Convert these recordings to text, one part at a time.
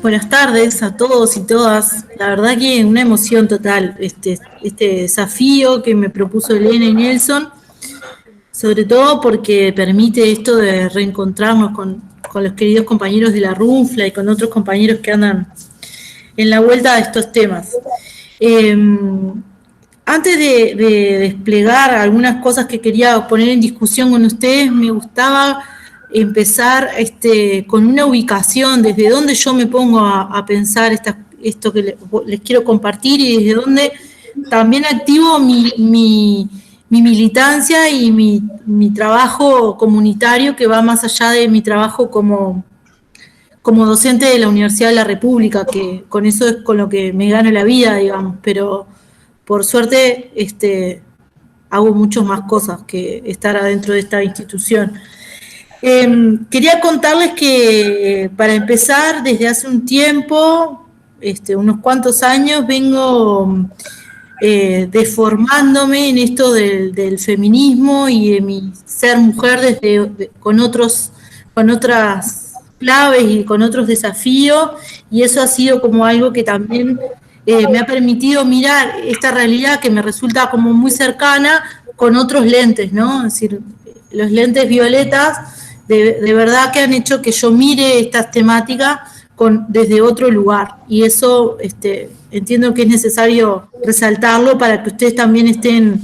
Buenas tardes a todos y todas. La verdad que una emoción total este desafío que me propuso Elena y Nelson, sobre todo porque permite esto de reencontrarnos con los queridos compañeros de la RUNFLA y con otros compañeros que andan en la vuelta de estos temas. Antes de desplegar algunas cosas que quería poner en discusión con ustedes, me gustaba empezar con una ubicación, desde donde yo me pongo a pensar esto que les quiero compartir y desde donde también activo mi militancia y mi trabajo comunitario, que va más allá de mi trabajo como docente de la Universidad de la República, que con eso es con lo que me gano la vida, digamos, pero por suerte hago muchas más cosas que estar adentro de esta institución. Quería contarles que, para empezar, desde hace un tiempo, unos cuantos años, vengo deformándome en esto del feminismo y de mi ser mujer con otras claves y con otros desafíos, y eso ha sido como algo que también me ha permitido mirar esta realidad que me resulta como muy cercana con otros lentes, ¿no? Es decir, los lentes violetas de verdad que han hecho que yo mire estas temáticas desde otro lugar, y eso entiendo que es necesario resaltarlo para que ustedes también estén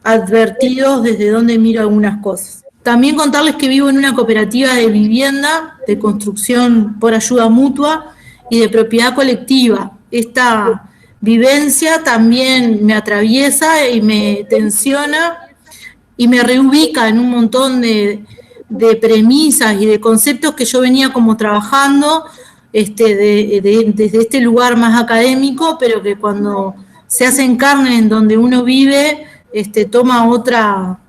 advertidos desde dónde miro algunas cosas. También contarles que vivo en una cooperativa de vivienda, de construcción por ayuda mutua y de propiedad colectiva. Esta vivencia también me atraviesa y me tensiona y me reubica en un montón de premisas y de conceptos que yo venía como trabajando desde este lugar más académico, pero que cuando se hacen carne en donde uno vive, toma otra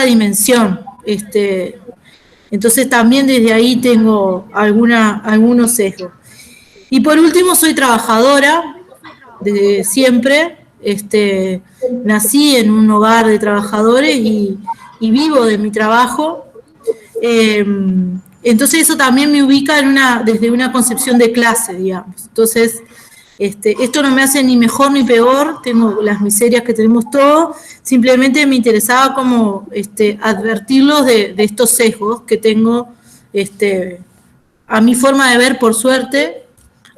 dimensión. Entonces también desde ahí tengo algunos sesgos. Y por último, soy trabajadora desde siempre. Nací en un hogar de trabajadores y vivo de mi trabajo. Entonces eso también me ubica desde una concepción de clase, digamos. Entonces, esto no me hace ni mejor ni peor, tengo las miserias que tenemos todos, simplemente me interesaba como advertirlos de estos sesgos que tengo a mi forma de ver, por suerte,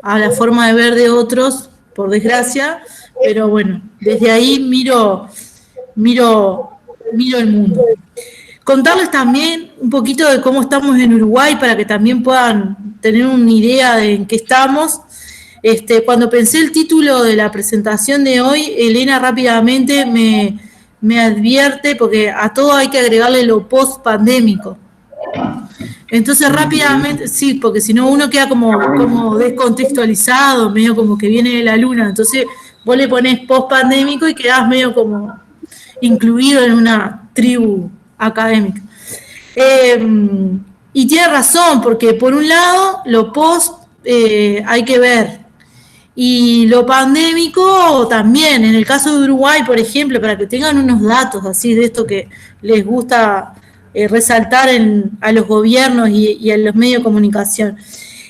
a la forma de ver de otros, por desgracia, pero bueno, desde ahí miro el mundo. Contarles también un poquito de cómo estamos en Uruguay para que también puedan tener una idea de en qué estamos. Cuando pensé el título de la presentación de hoy, Elena rápidamente me advierte, porque a todo hay que agregarle lo post-pandémico. Entonces rápidamente, sí, porque si no uno queda como descontextualizado, medio como que viene de la luna. Entonces vos le ponés post-pandémico y quedás medio como incluido en una tribu académica. Y tiene razón, porque por un lado lo post hay que ver, y lo pandémico también. En el caso de Uruguay, por ejemplo, para que tengan unos datos así de esto que les gusta resaltar a los gobiernos y a los medios de comunicación.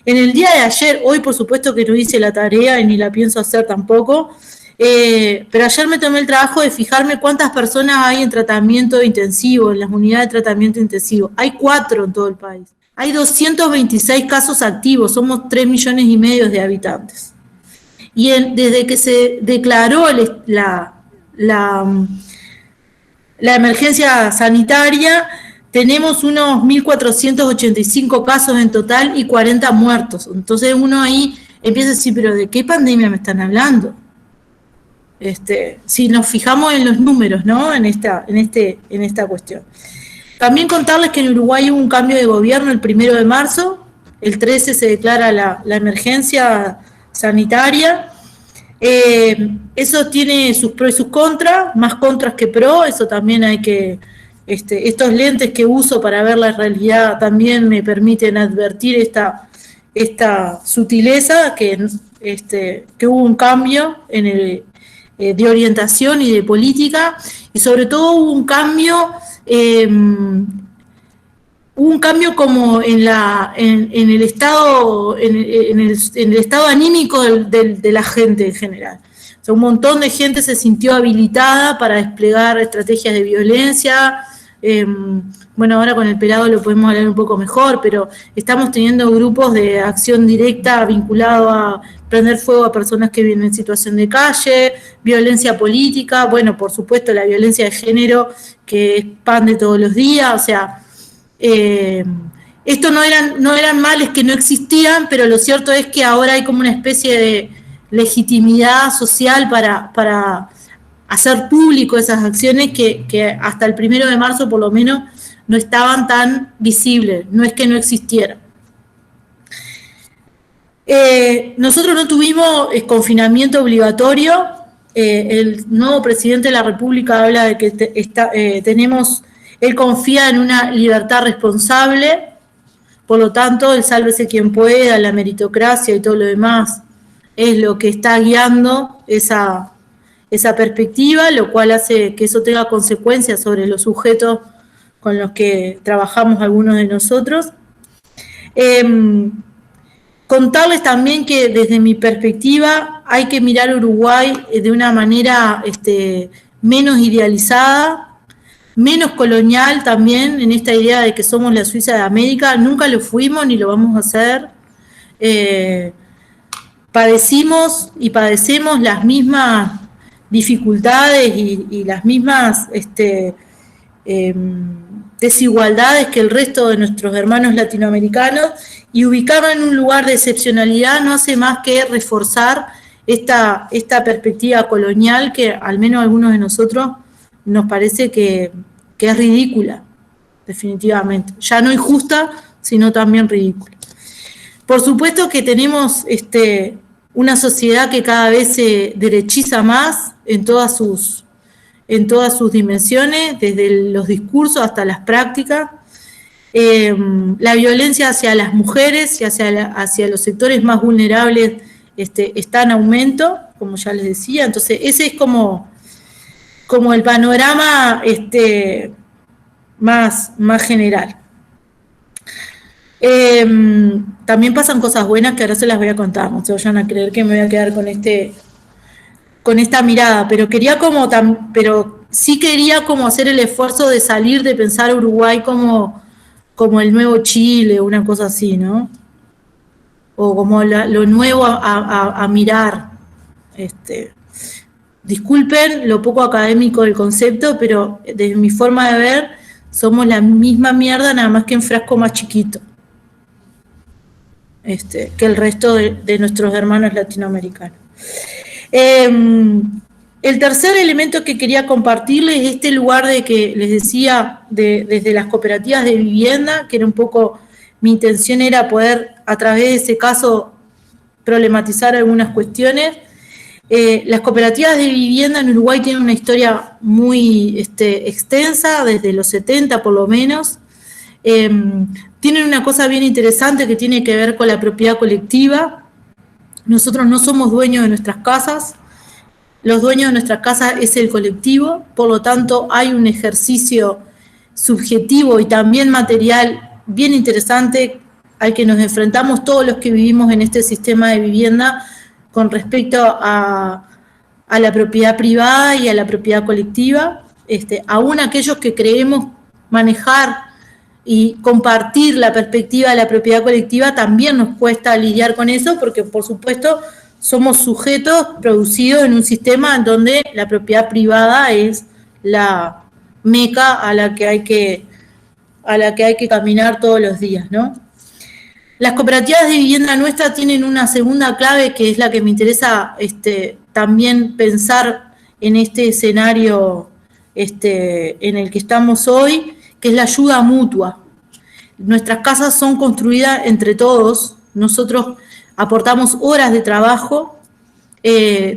En el día de ayer, hoy por supuesto que no hice la tarea y ni la pienso hacer tampoco, pero ayer me tomé el trabajo de fijarme cuántas personas hay en tratamiento intensivo, en las unidades de tratamiento intensivo. Hay 4 en todo el país. Hay 226 casos activos, somos 3,5 millones de habitantes. Y desde que se declaró la emergencia sanitaria, tenemos unos 1.485 casos en total y 40 muertos. Entonces uno ahí empieza a decir, pero ¿de qué pandemia me están hablando? Si nos fijamos en los números, ¿no? En esta cuestión. También contarles que en Uruguay hubo un cambio de gobierno el 1 de marzo, el 13 se declara la emergencia sanitaria. Eso tiene sus pros y sus contras, más contras que pros. Eso también hay que, estos lentes que uso para ver la realidad también me permiten advertir esta sutileza, que hubo un cambio de orientación y de política, y sobre todo hubo un cambio hubo un cambio como en el estado, en el estado anímico de la gente en general. O sea, un montón de gente se sintió habilitada para desplegar estrategias de violencia. Bueno, ahora con el pelado lo podemos hablar un poco mejor, pero estamos teniendo grupos de acción directa vinculados a prender fuego a personas que viven en situación de calle, violencia política, bueno, por supuesto la violencia de género, que es pan de todos los días. O sea, esto no eran males que no existían, pero lo cierto es que ahora hay como una especie de legitimidad social para hacer público esas acciones que hasta el 1 de marzo por lo menos no estaban tan visibles, no es que no existieran. Nosotros no tuvimos confinamiento obligatorio. El nuevo presidente de la República habla de que él confía en una libertad responsable, por lo tanto el sálvese quien pueda, la meritocracia y todo lo demás es lo que está guiando esa perspectiva, lo cual hace que eso tenga consecuencias sobre los sujetos con los que trabajamos algunos de nosotros. Contarles también que desde mi perspectiva hay que mirar Uruguay de una manera menos idealizada, menos colonial también, en esta idea de que somos la Suiza de América. Nunca lo fuimos ni lo vamos a hacer. Padecimos y padecemos las mismas dificultades y las mismas desigualdades que el resto de nuestros hermanos latinoamericanos, y ubicarnos en un lugar de excepcionalidad no hace más que reforzar esta perspectiva colonial que al menos a algunos de nosotros nos parece que es ridícula, definitivamente. Ya no injusta, sino también ridícula. Por supuesto que tenemos una sociedad que cada vez se derechiza más en todas sus dimensiones, desde los discursos hasta las prácticas. La violencia hacia las mujeres y hacia los sectores más vulnerables está en aumento, como ya les decía. Entonces ese es como el panorama más general. También pasan cosas buenas que ahora se las voy a contar, no se vayan a creer que me voy a quedar con esta mirada, pero sí quería como hacer el esfuerzo de salir de pensar Uruguay como el nuevo Chile, una cosa así, ¿no? O como lo nuevo a mirar. Disculpen lo poco académico del concepto, pero desde mi forma de ver, somos la misma mierda, nada más que en frasco más chiquito, que el resto de nuestros hermanos latinoamericanos. El tercer elemento que quería compartirles es este lugar de que les decía desde las cooperativas de vivienda, que era un poco mi intención, era poder a través de ese caso problematizar algunas cuestiones. Las cooperativas de vivienda en Uruguay tienen una historia muy extensa, desde los 70 por lo menos. Tienen una cosa bien interesante que tiene que ver con la propiedad colectiva. Nosotros no somos dueños de nuestras casas, los dueños de nuestras casas es el colectivo, por lo tanto hay un ejercicio subjetivo y también material bien interesante al que nos enfrentamos todos los que vivimos en este sistema de vivienda con respecto a la propiedad privada y a la propiedad colectiva. Aún aquellos que creemos manejar y compartir la perspectiva de la propiedad colectiva, también nos cuesta lidiar con eso, porque por supuesto somos sujetos producidos en un sistema en donde la propiedad privada es la meca a la que hay que caminar todos los días, ¿no? Las cooperativas de vivienda nuestra tienen una segunda clave, que es la que me interesa también pensar en este escenario en el que estamos hoy, que es la ayuda mutua. Nuestras casas son construidas entre todos, nosotros aportamos horas de trabajo,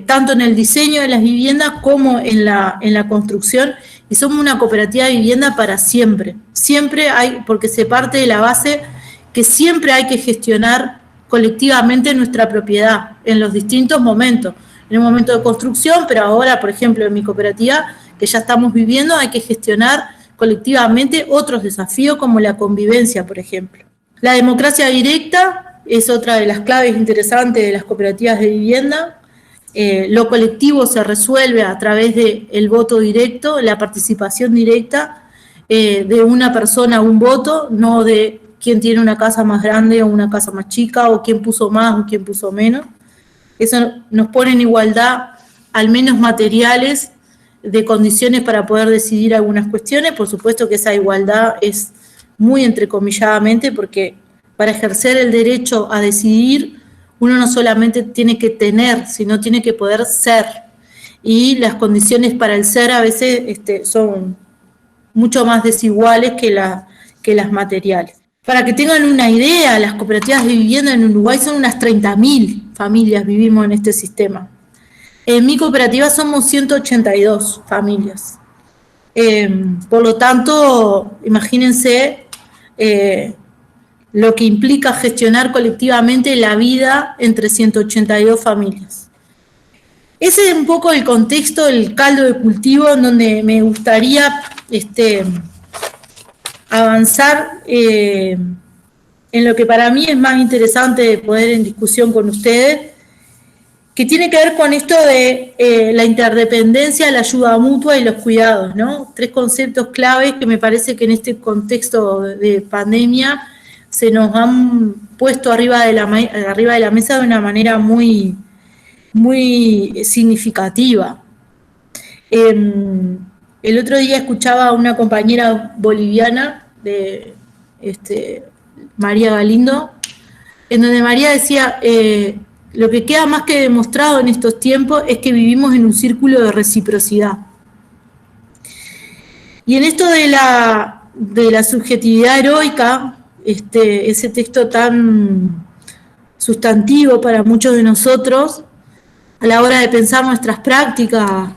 tanto en el diseño de las viviendas como en la construcción, y somos una cooperativa de vivienda para siempre. Siempre hay, porque se parte de la base que siempre hay que gestionar colectivamente nuestra propiedad en los distintos momentos. En el momento de construcción, pero ahora, por ejemplo, en mi cooperativa, que ya estamos viviendo, hay que gestionar colectivamente otros desafíos como la convivencia, por ejemplo. La democracia directa es otra de las claves interesantes de las cooperativas de vivienda. Lo colectivo se resuelve a través del voto directo, la participación directa de una persona a un voto, no de quién tiene una casa más grande o una casa más chica, o quién puso más o quién puso menos. Eso nos pone en igualdad, al menos materiales, de condiciones para poder decidir algunas cuestiones. Por supuesto que esa igualdad es muy entrecomilladamente, porque para ejercer el derecho a decidir, uno no solamente tiene que tener, sino tiene que poder ser. Y las condiciones para el ser a veces son mucho más desiguales que las materiales. Para que tengan una idea, las cooperativas de vivienda en Uruguay son unas 30.000 familias vivimos en este sistema. En mi cooperativa somos 182 familias. Por lo tanto, imagínense lo que implica gestionar colectivamente la vida entre 182 familias. Ese es un poco el contexto, el caldo de cultivo en donde me gustaría avanzar en lo que para mí es más interesante de poner en discusión con ustedes, que tiene que ver con esto de la interdependencia, la ayuda mutua y los cuidados, ¿no? 3 conceptos claves que me parece que en este contexto de pandemia se nos han puesto arriba de la mesa de una manera muy, muy significativa. El otro día escuchaba a una compañera boliviana de María Galindo, en donde María decía, lo que queda más que demostrado en estos tiempos es que vivimos en un círculo de reciprocidad. Y en esto de la subjetividad heroica, ese texto tan sustantivo para muchos de nosotros, a la hora de pensar nuestras prácticas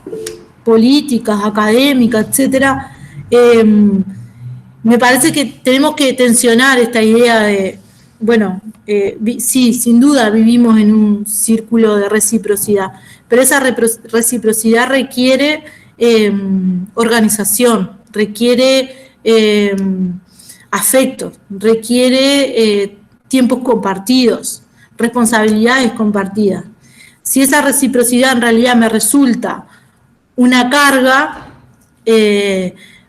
políticas, académicas, etcétera, me parece que tenemos que tensionar esta idea de, bueno, sí, sin duda vivimos en un círculo de reciprocidad, pero esa reciprocidad requiere organización, requiere afecto, requiere tiempos compartidos, responsabilidades compartidas. Si esa reciprocidad en realidad me resulta una carga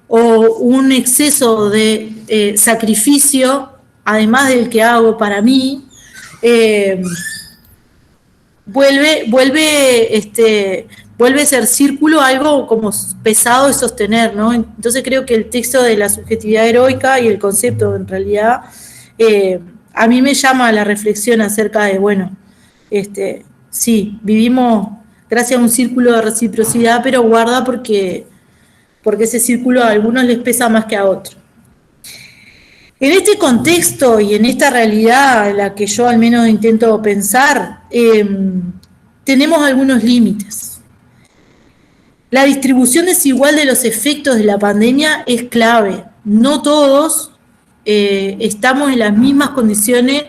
o un exceso de sacrificio, además del que hago para mí, vuelve a ser círculo algo como pesado de sostener, ¿no? Entonces creo que el texto de la subjetividad heroica y el concepto en realidad a mí me llama a la reflexión acerca de, bueno, sí, vivimos gracias a un círculo de reciprocidad, pero guarda porque ese círculo a algunos les pesa más que a otros. En este contexto y en esta realidad en la que yo al menos intento pensar, tenemos algunos límites. La distribución desigual de los efectos de la pandemia es clave. No todos estamos en las mismas condiciones,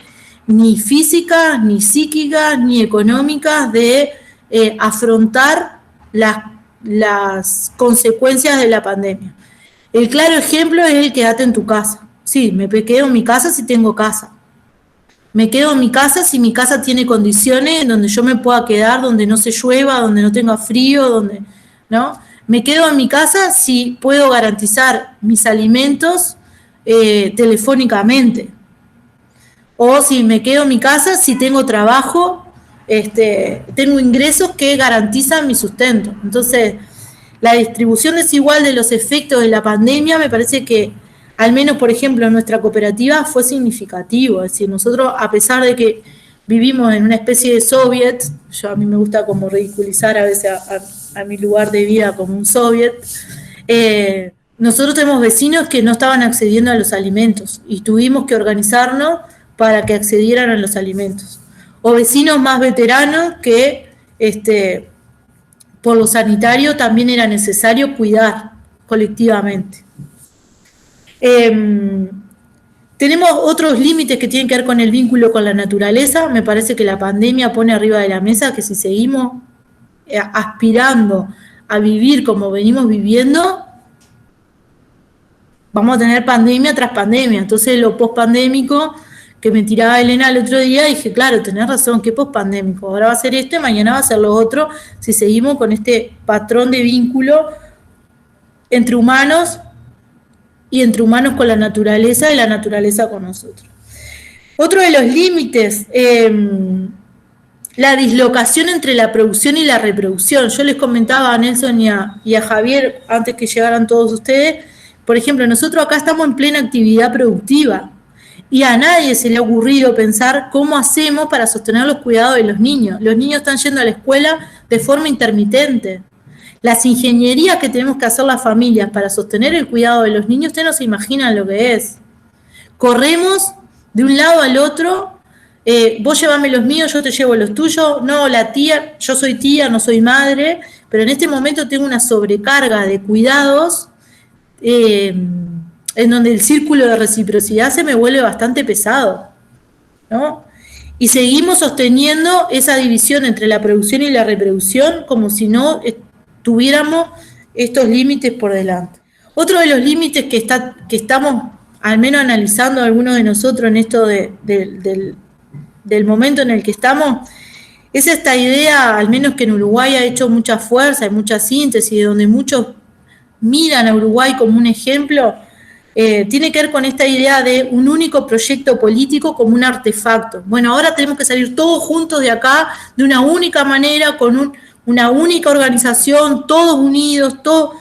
ni físicas, ni psíquicas, ni económicas, de afrontar las consecuencias de la pandemia. El claro ejemplo es el quédate en tu casa. Sí, me quedo en mi casa si tengo casa. Me quedo en mi casa si mi casa tiene condiciones en donde yo me pueda quedar, donde no se llueva, donde no tenga frío, ¿no? Me quedo en mi casa si puedo garantizar mis alimentos telefónicamente. O si me quedo en mi casa si tengo trabajo, tengo ingresos que garantizan mi sustento. Entonces, la distribución desigual de los efectos de la pandemia me parece que, al menos, por ejemplo, en nuestra cooperativa fue significativo. Es decir, nosotros, a pesar de que vivimos en una especie de soviet, a mí me gusta como ridiculizar a veces a mi lugar de vida como un soviet, nosotros tenemos vecinos que no estaban accediendo a los alimentos y tuvimos que organizarnos para que accedieran a los alimentos. O vecinos más veteranos que por lo sanitario también era necesario cuidar colectivamente. Tenemos otros límites que tienen que ver con el vínculo con la naturaleza. Me parece que la pandemia pone arriba de la mesa que si seguimos aspirando a vivir como venimos viviendo, vamos a tener pandemia tras pandemia. Entonces lo pospandémico que me tiraba Elena el otro día, dije, claro, tenés razón, ¿qué pospandémico? Ahora va a ser esto y mañana va a ser lo otro, si seguimos con este patrón de vínculo entre humanos y entre humanos con la naturaleza y la naturaleza con nosotros. Otro de los límites, la dislocación entre la producción y la reproducción. Yo les comentaba a Nelson y a Javier, antes que llegaran todos ustedes, por ejemplo, nosotros acá estamos en plena actividad productiva y a nadie se le ha ocurrido pensar cómo hacemos para sostener los cuidados de los niños. Los niños están yendo a la escuela de forma intermitente. Las ingenierías que tenemos que hacer las familias para sostener el cuidado de los niños, ustedes no se imaginan lo que es. Corremos de un lado al otro, vos llevame los míos, yo te llevo los tuyos, no, la tía, yo soy tía, no soy madre, pero en este momento tengo una sobrecarga de cuidados en donde el círculo de reciprocidad se me vuelve bastante pesado, ¿no? Y seguimos sosteniendo esa división entre la producción y la reproducción como si no tuviéramos estos límites por delante. Otro de los límites que estamos al menos analizando algunos de nosotros en esto del momento en el que estamos, es esta idea, al menos que en Uruguay ha hecho mucha fuerza y mucha síntesis, donde muchos miran a Uruguay como un ejemplo, tiene que ver con esta idea de un único proyecto político como un artefacto. Bueno, ahora tenemos que salir todos juntos de acá, de una única manera, con una única organización, todos unidos, todos.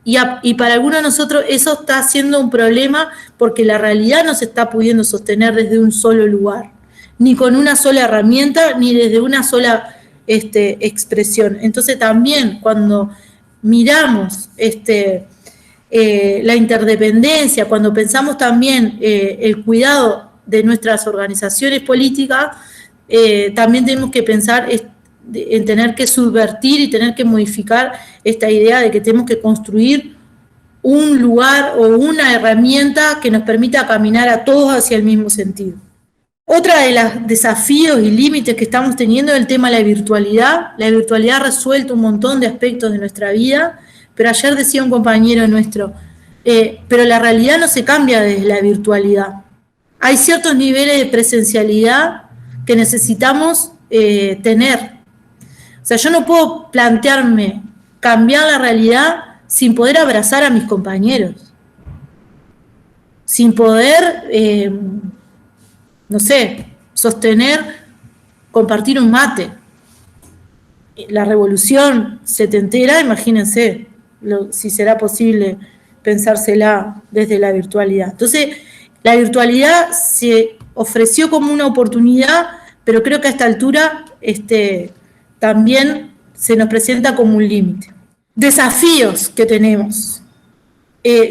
Y para algunos de nosotros eso está siendo un problema porque la realidad no se está pudiendo sostener desde un solo lugar, ni con una sola herramienta, ni desde una sola expresión. Entonces también cuando miramos la interdependencia, cuando pensamos también el cuidado de nuestras organizaciones políticas, también tenemos que pensar en tener que subvertir y tener que modificar esta idea de que tenemos que construir un lugar o una herramienta que nos permita caminar a todos hacia el mismo sentido. Otra de los desafíos y límites que estamos teniendo es el tema de la virtualidad. La virtualidad ha resuelto un montón de aspectos de nuestra vida, pero ayer decía un compañero nuestro, pero la realidad no se cambia desde la virtualidad. Hay ciertos niveles de presencialidad que necesitamos tener. O sea, yo no puedo plantearme cambiar la realidad sin poder abrazar a mis compañeros, sin poder, no sé, sostener, compartir un mate. La revolución setentera, imagínense si será posible pensársela desde la virtualidad. Entonces, la virtualidad se ofreció como una oportunidad, pero creo que a esta altura también se nos presenta como un límite. Desafíos que tenemos.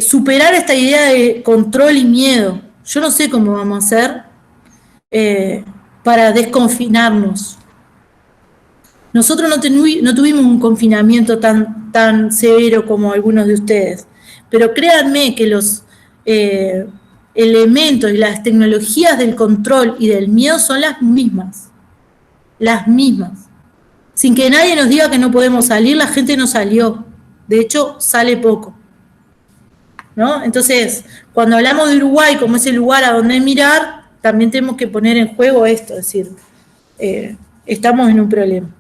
Superar esta idea de control y miedo. Yo no sé cómo vamos a hacer para desconfinarnos. Nosotros no tuvimos un confinamiento tan severo como algunos de ustedes, pero créanme que los elementos y las tecnologías del control y del miedo son las mismas. Sin que nadie nos diga que no podemos salir, la gente no salió. De hecho, sale poco, ¿no? Entonces, cuando hablamos de Uruguay como ese lugar a donde mirar, también tenemos que poner en juego esto, es decir, estamos en un problema.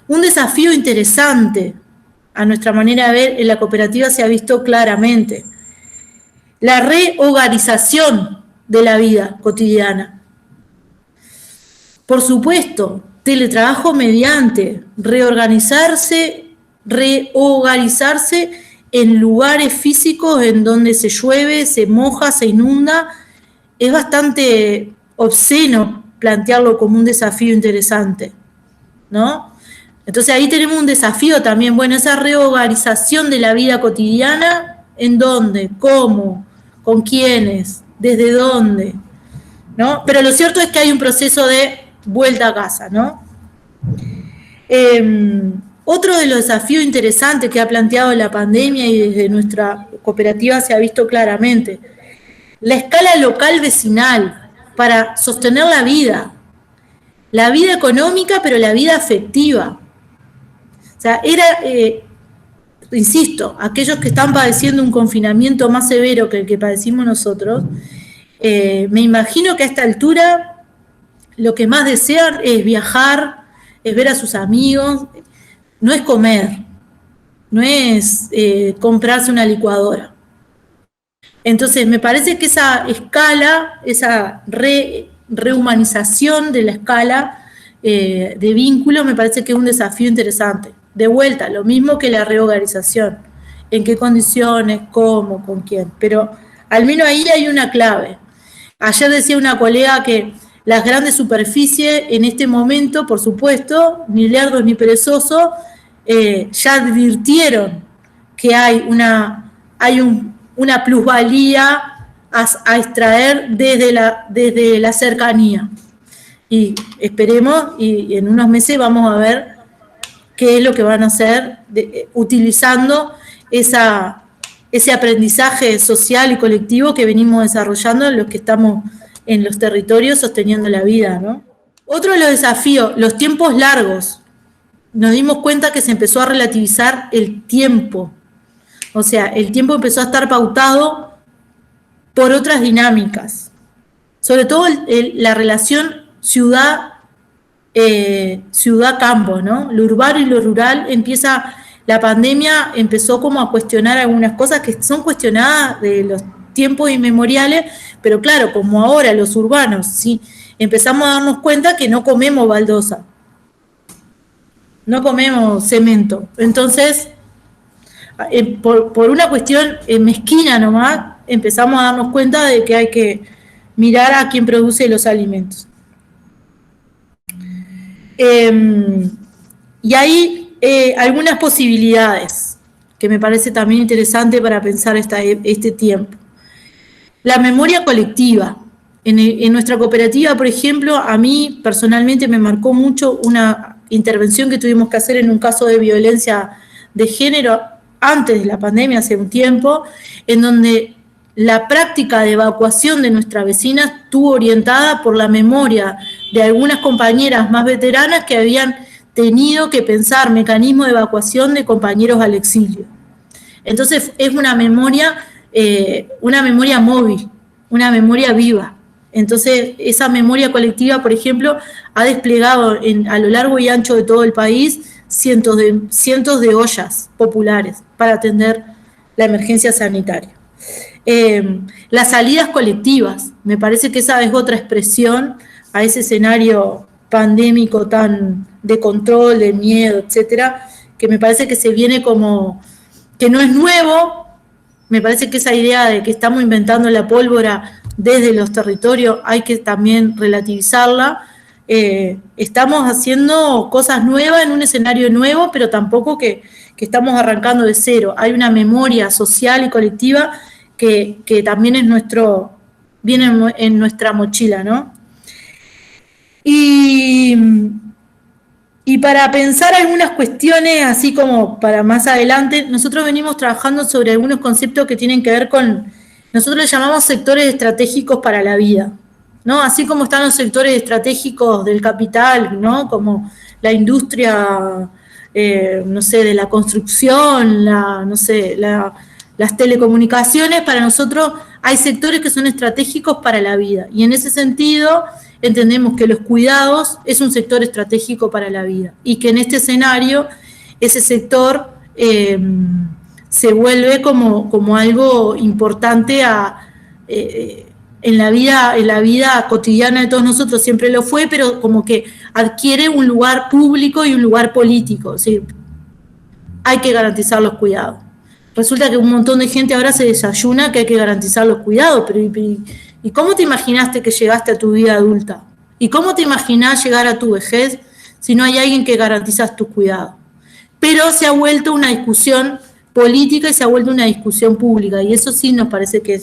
Un desafío interesante, a nuestra manera de ver, en la cooperativa se ha visto claramente. La rehogarización de la vida cotidiana. Por supuesto, teletrabajo mediante, rehogarizarse en lugares físicos en donde se llueve, se moja, se inunda. Es bastante obsceno plantearlo como un desafío interesante, ¿no? Entonces ahí tenemos un desafío también, bueno, esa rehogarización de la vida cotidiana, ¿en dónde? ¿Cómo? ¿Con quiénes? ¿Desde dónde? ¿No? Pero lo cierto es que hay un proceso de vuelta a casa, ¿no? Otro de los desafíos interesantes que ha planteado la pandemia y desde nuestra cooperativa se ha visto claramente, la escala local vecinal para sostener la vida económica, pero la vida afectiva. O sea, insisto, aquellos que están padeciendo un confinamiento más severo que el que padecimos nosotros, me imagino que a esta altura lo que más desean es viajar, es ver a sus amigos, no es comer, no es comprarse una licuadora. Entonces, me parece que esa escala, esa rehumanización de la escala de vínculos, me parece que es un desafío interesante. De vuelta, lo mismo que la reorganización. En qué condiciones, cómo, con quién. Pero al menos ahí hay una clave. Ayer decía una colega que las grandes superficies en este momento, por supuesto, ni lerdos ni perezosos, ya advirtieron que hay una plusvalía a extraer desde la cercanía. Y esperemos, y en unos meses vamos a ver qué es lo que van a hacer utilizando ese aprendizaje social y colectivo que venimos desarrollando los que estamos en los territorios sosteniendo la vida, ¿no? Otro de los desafíos, los tiempos largos. Nos dimos cuenta que se empezó a relativizar el tiempo. O sea, el tiempo empezó a estar pautado por otras dinámicas. Sobre todo la relación ciudad-campo, ¿no? Lo urbano y lo rural la pandemia empezó como a cuestionar algunas cosas que son cuestionadas de los tiempos inmemoriales, pero claro, como ahora los urbanos, sí, empezamos a darnos cuenta que no comemos baldosa, no comemos cemento. Entonces, por una cuestión mezquina nomás, empezamos a darnos cuenta de que hay que mirar a quién produce los alimentos. Y hay algunas posibilidades que me parece también interesante para pensar este tiempo. La memoria colectiva. En nuestra cooperativa, por ejemplo, a mí personalmente me marcó mucho una intervención que tuvimos que hacer en un caso de violencia de género antes de la pandemia, hace un tiempo, en donde la práctica de evacuación de nuestra vecina estuvo orientada por la memoria de algunas compañeras más veteranas que habían tenido que pensar mecanismos de evacuación de compañeros al exilio. Entonces es una memoria móvil, una memoria viva. Entonces esa memoria colectiva, por ejemplo, ha desplegado a lo largo y ancho de todo el país cientos de ollas populares para atender la emergencia sanitaria. Las salidas colectivas, me parece que esa es otra expresión a ese escenario pandémico tan de control, de miedo, etcétera, que me parece que se viene como, que no es nuevo. Me parece que esa idea de que estamos inventando la pólvora desde los territorios hay que también relativizarla. Estamos haciendo cosas nuevas en un escenario nuevo, pero tampoco que estamos arrancando de cero. Hay una memoria social y colectiva que también viene en nuestra mochila, ¿no? Y para pensar algunas cuestiones, así como para más adelante, nosotros venimos trabajando sobre algunos conceptos que tienen que ver con, nosotros les llamamos sectores estratégicos para la vida, ¿no? Así como están los sectores estratégicos del capital, ¿no? Como la industria, no sé, de la construcción, las telecomunicaciones, para nosotros hay sectores que son estratégicos para la vida. Y en ese sentido entendemos que los cuidados es un sector estratégico para la vida y que en este escenario ese sector se vuelve como algo importante en la vida cotidiana de todos nosotros, siempre lo fue, pero como que adquiere un lugar público y un lugar político. Es decir, hay que garantizar los cuidados. Resulta que un montón de gente ahora se desayuna que hay que garantizar los cuidados, pero ¿y cómo te imaginaste que llegaste a tu vida adulta? ¿Y cómo te imaginás llegar a tu vejez si no hay alguien que garantiza tus cuidados? Pero se ha vuelto una discusión política y se ha vuelto una discusión pública, y eso sí nos parece que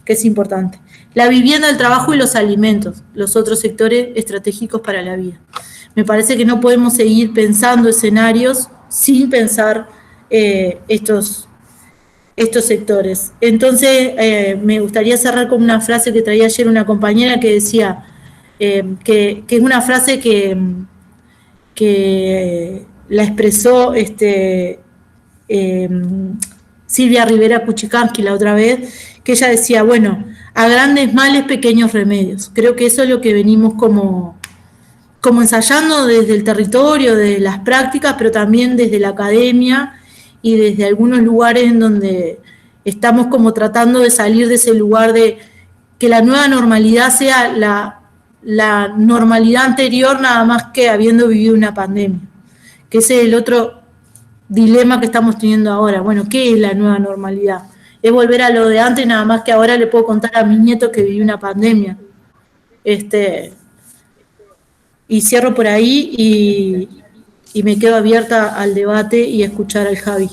es importante. La vivienda, el trabajo y los alimentos, los otros sectores estratégicos para la vida. Me parece que no podemos seguir pensando escenarios sin pensar estos sectores. Entonces, me gustaría cerrar con una frase que traía ayer una compañera que decía que es una frase que la expresó Silvia Rivera Kuchikansky la otra vez, que ella decía, bueno, a grandes males, pequeños remedios. Creo que eso es lo que venimos como ensayando desde el territorio, desde las prácticas, pero también desde la academia y desde algunos lugares en donde estamos como tratando de salir de ese lugar de que la nueva normalidad sea la normalidad anterior, nada más que habiendo vivido una pandemia, que ese es el otro dilema que estamos teniendo ahora. Bueno, ¿qué es la nueva normalidad? Es volver a lo de antes, nada más que ahora le puedo contar a mis nietos que viví una pandemia. Y cierro por ahí y me quedo abierta al debate y a escuchar al Javi.